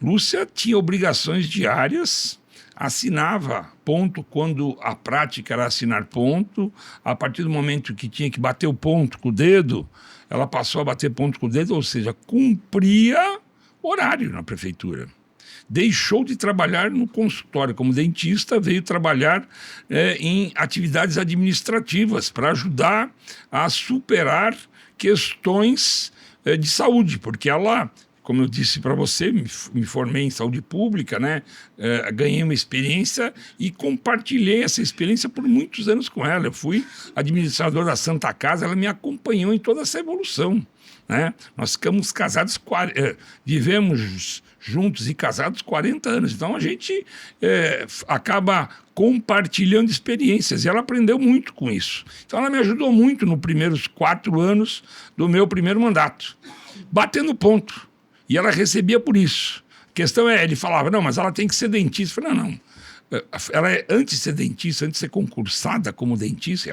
Lúcia tinha obrigações diárias, assinava ponto quando a prática era assinar ponto. A partir do momento que tinha que bater o ponto com o dedo, ela passou a bater ponto com o dedo, ou seja, cumpria horário na prefeitura. Deixou de trabalhar no consultório como dentista, veio trabalhar em atividades administrativas para ajudar a superar questões de saúde, porque ela, como eu disse para você, me formei em saúde pública, né? Ganhei uma experiência e compartilhei essa experiência por muitos anos com ela. Eu fui administrador da Santa Casa, ela me acompanhou em toda essa evolução, né? Nós ficamos casados, vivemos juntos e casados 40 anos. Então a gente acaba compartilhando experiências e ela aprendeu muito com isso. Então ela me ajudou muito nos primeiros 4 anos do meu primeiro mandato, batendo ponto. E ela recebia por isso. A questão ele falava, não, mas ela tem que ser dentista. Eu falei, não. Ela antes de ser dentista, antes de ser concursada como dentista,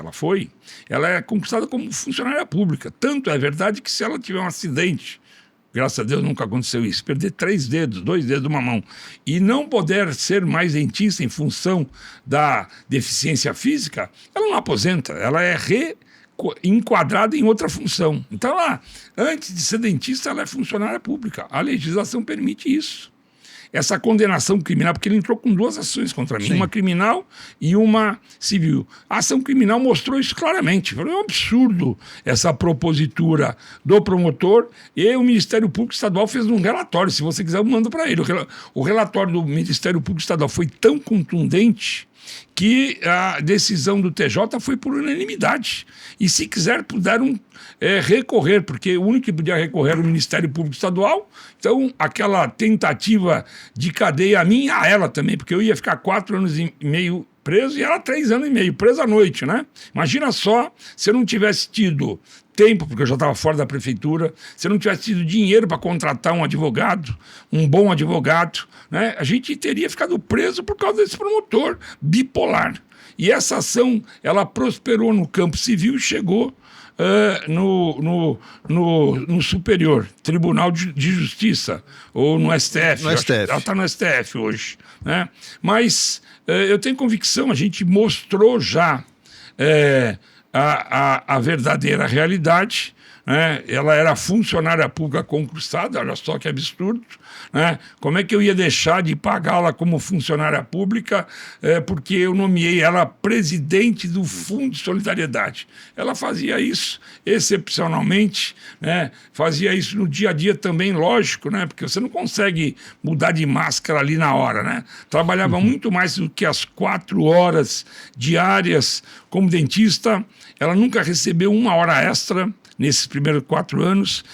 ela é concursada como funcionária pública. Tanto é verdade que se ela tiver um acidente, graças a Deus nunca aconteceu isso, perder 3 dedos, 2 dedos de uma mão, e não poder ser mais dentista em função da deficiência física, ela não aposenta, ela é enquadrada em outra função. Então, antes de ser dentista, ela é funcionária pública. A legislação permite isso. Essa condenação criminal, porque ele entrou com 2 ações contra mim, uma criminal e uma civil. A ação criminal mostrou isso claramente. Foi um absurdo essa propositura do promotor, e o Ministério Público Estadual fez um relatório. Se você quiser, eu mando para ele. O relatório do Ministério Público Estadual foi tão contundente que a decisão do TJ foi por unanimidade. E se quiser, puderam recorrer, porque o único que podia recorrer era o Ministério Público Estadual. Então, aquela tentativa de cadeia a mim e a ela também, porque eu ia ficar 4 anos e meio preso e ela 3 anos e meio, preso à noite, né? Imagina só se eu não tivesse tido tempo, porque eu já estava fora da prefeitura, se eu não tivesse tido dinheiro para contratar um advogado, um bom advogado, né? A gente teria ficado preso por causa desse promotor bipolar. E essa ação, ela prosperou no campo civil e chegou no Superior Tribunal de Justiça, ou no STF. No STF. Ela está no STF hoje, né? Mas eu tenho convicção, a gente mostrou já a verdadeira realidade, né? Ela era funcionária pública concursada, olha só que absurdo, né? Como é que eu ia deixar de pagá-la como funcionária pública porque eu nomeei ela presidente do Fundo de Solidariedade? Ela fazia isso excepcionalmente, né? Fazia isso no dia a dia também, lógico, né? Porque você não consegue mudar de máscara ali na hora, né? Trabalhava muito mais do que as 4 horas diárias como dentista. Ela nunca recebeu 1 hora extra nesses primeiros 4 anos.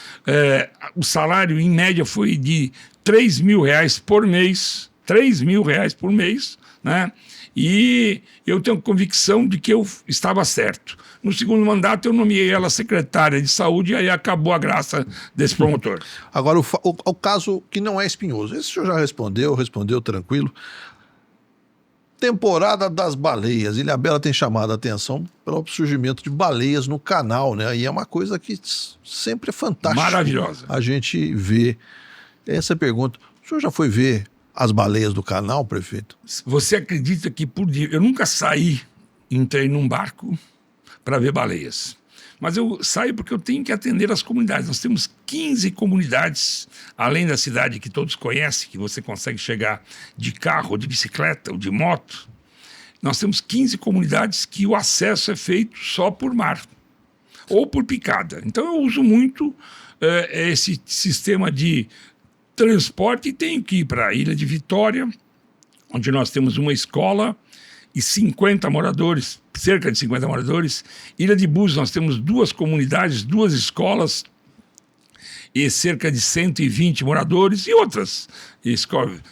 O salário, em média, foi de R$3.000 por mês. R$3.000 por mês, né? E eu tenho convicção de que eu estava certo. No segundo mandato, eu nomeei ela secretária de saúde e aí acabou a graça desse promotor. Agora, o caso que não é espinhoso. Esse o senhor já respondeu tranquilo. Temporada das baleias. Ilhabela tem chamado a atenção pelo surgimento de baleias no canal, né? E é uma coisa que sempre é fantástica. Maravilhosa. A gente vê. Essa pergunta. O senhor já foi ver as baleias do canal, prefeito? Você acredita que eu nunca entrei num barco para ver baleias. Mas eu saio porque eu tenho que atender as comunidades. Nós temos 15 comunidades, além da cidade que todos conhecem, que você consegue chegar de carro, ou de bicicleta, ou de moto. Nós temos 15 comunidades que o acesso é feito só por mar, ou por picada. Então eu uso muito esse sistema de transporte e tenho que ir para a Ilha de Vitória, onde nós temos uma escola e 50 moradores, cerca de 50 moradores. Ilha de Búzios, nós temos 2 comunidades, 2 escolas e cerca de 120 moradores e outras,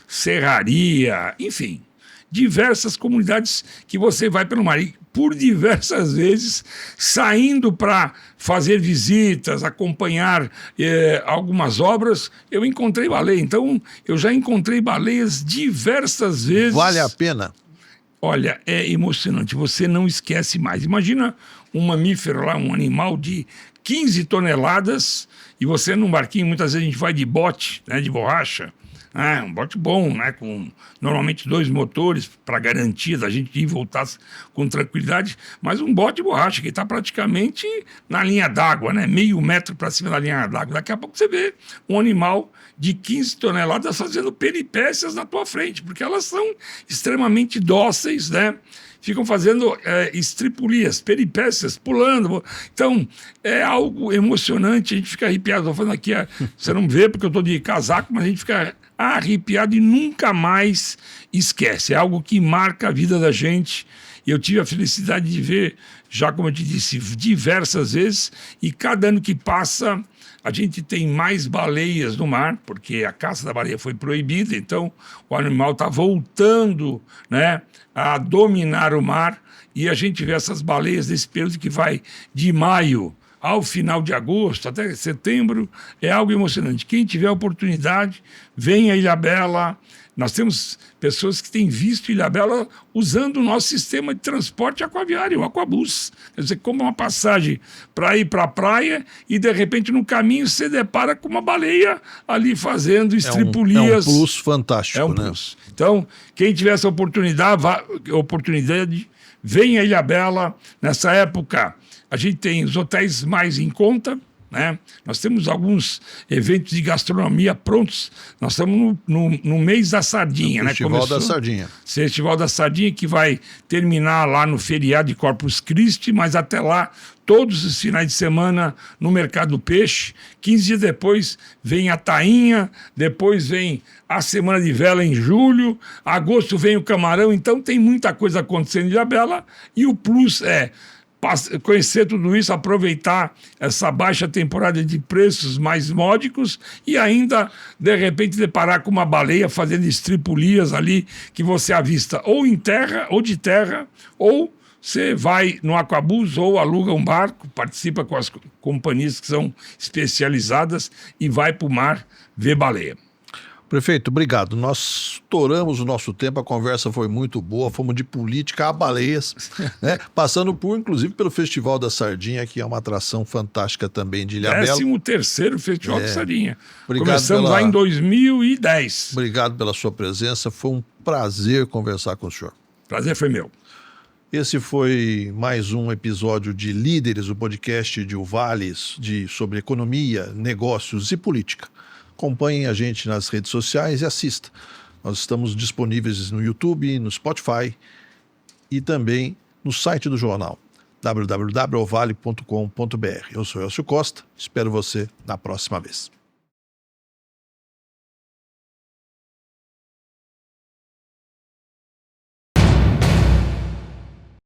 serraria, enfim, diversas comunidades que você vai pelo mar. E por diversas vezes, saindo para fazer visitas, acompanhar algumas obras, eu encontrei baleia. Então, eu já encontrei baleias diversas vezes. Vale a pena? Olha, é emocionante, você não esquece mais. Imagina um mamífero lá, um animal de 15 toneladas, e você num barquinho, muitas vezes a gente vai de bote, né, de borracha, um bote bom, né, com normalmente 2 motores para garantia da gente ir e voltar com tranquilidade, mas um bote de borracha que está praticamente na linha d'água, né, meio metro para cima da linha d'água. Daqui a pouco você vê um animal de 15 toneladas fazendo peripécias na tua frente, porque elas são extremamente dóceis, né? Ficam fazendo estripulias, peripécias, pulando. Então, é algo emocionante, a gente fica arrepiado. Estou falando aqui, você não vê porque eu estou de casaco, mas a gente fica arrepiado e nunca mais esquece. É algo que marca a vida da gente. Eu tive a felicidade de ver, já como eu te disse, diversas vezes, e cada ano que passa, a gente tem mais baleias no mar, porque a caça da baleia foi proibida, então o animal está voltando, né, a dominar o mar, e a gente vê essas baleias nesse período que vai de maio ao final de agosto, até setembro, é algo emocionante. Quem tiver a oportunidade, venha a Ilhabela. Nós temos pessoas que têm visto Ilhabela usando o nosso sistema de transporte aquaviário, o Aquabus. Quer dizer, como uma passagem para ir para a praia e, de repente, no caminho, você depara com uma baleia ali fazendo estripulias. É um plus fantástico, é um né? plus. Então, quem tiver essa oportunidade, venha a Ilhabela. Nessa época, a gente tem os hotéis mais em conta, né? Nós temos alguns eventos de gastronomia prontos. Nós estamos no mês da sardinha, né? Festival da Sardinha. Festival da Sardinha, que vai terminar lá no feriado de Corpus Christi, mas até lá, todos os finais de semana no Mercado do Peixe. 15 dias depois vem a tainha, depois vem a Semana de Vela em julho, agosto vem o camarão. Então tem muita coisa acontecendo em Ilhabela e o plus é conhecer tudo isso, aproveitar essa baixa temporada de preços mais módicos e ainda, de repente, deparar com uma baleia fazendo estripulias ali que você avista ou em terra, ou de terra, ou você vai no Aquabus ou aluga um barco, participa com as companhias que são especializadas e vai para o mar ver baleia. Prefeito, obrigado. Nós estouramos o nosso tempo, a conversa foi muito boa, fomos de política a baleias, né? Passando inclusive, pelo Festival da Sardinha, que é uma atração fantástica também de Ilhabela. 13º Festival da Sardinha. Obrigado. Começamos lá em 2010. Obrigado pela sua presença, foi um prazer conversar com o senhor. Prazer foi meu. Esse foi mais um episódio de Líderes, o podcast de Uvales, sobre economia, negócios e política. Acompanhem a gente nas redes sociais e assista. Nós estamos disponíveis no YouTube, no Spotify e também no site do jornal, www.ovale.com.br. Eu sou Elcio Costa, espero você na próxima vez.